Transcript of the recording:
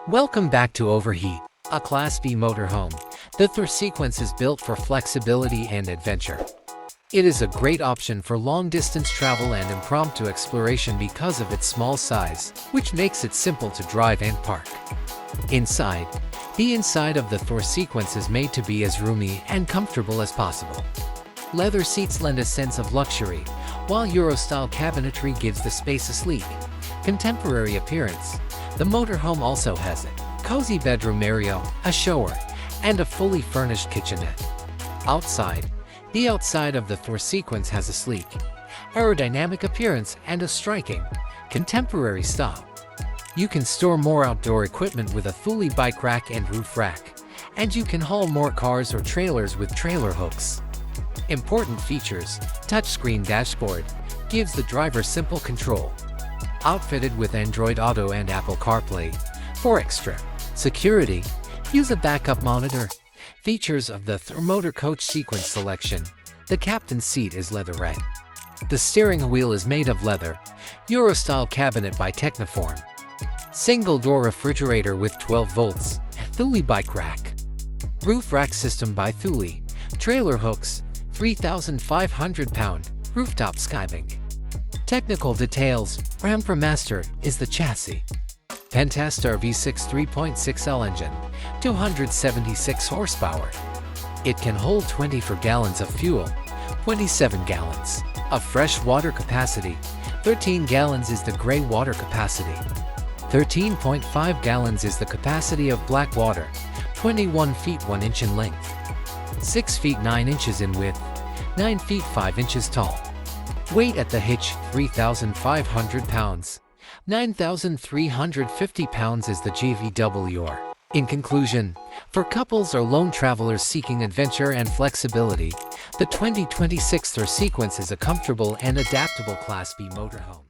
Welcome back to Overheat, a Class B motorhome. The Thor Sequence is built for flexibility and adventure. It is a great option for long-distance travel and impromptu exploration because of its small size, which makes it simple to drive and park. Inside, the inside of the Thor Sequence is made to be as roomy and comfortable as possible. Leather seats lend a sense of luxury, while Euro-style cabinetry gives the space a sleek, contemporary appearance. The motorhome also has a cozy bedroom area, a shower, and a fully furnished kitchenette. The outside of the Thor Sequence has a sleek, aerodynamic appearance and a striking, contemporary style. You can store more outdoor equipment with a Thule bike rack and roof rack, and you can haul more cars or trailers with trailer hooks. Important features: touchscreen dashboard gives the driver simple control. Outfitted with Android Auto and Apple CarPlay. For extra security, use a backup monitor. Features of the Thor Motor Coach Sequence selection: the captain's seat is leatherette. The steering wheel is made of leather. Euro-style cabinet by Techniform. Single-door refrigerator with 12 volts. Thule bike rack. Roof rack system by Thule. Trailer hooks. 3,500-pound rooftop skybink. Technical details: Ramper Master is the chassis. Pentastar V6 3.6L engine, 276 horsepower. It can hold 24 gallons of fuel, 27 gallons of fresh water capacity. 13 gallons is the gray water capacity. 13.5 gallons is the capacity of black water. 21 feet 1 inch in length. 6 feet 9 inches in width. 9 feet 5 inches tall. Weight at the hitch: 3,500 pounds. 9,350 pounds is the GVWR. In conclusion, for couples or lone travelers seeking adventure and flexibility, the 2026 Thor Sequence is a comfortable and adaptable Class B motorhome.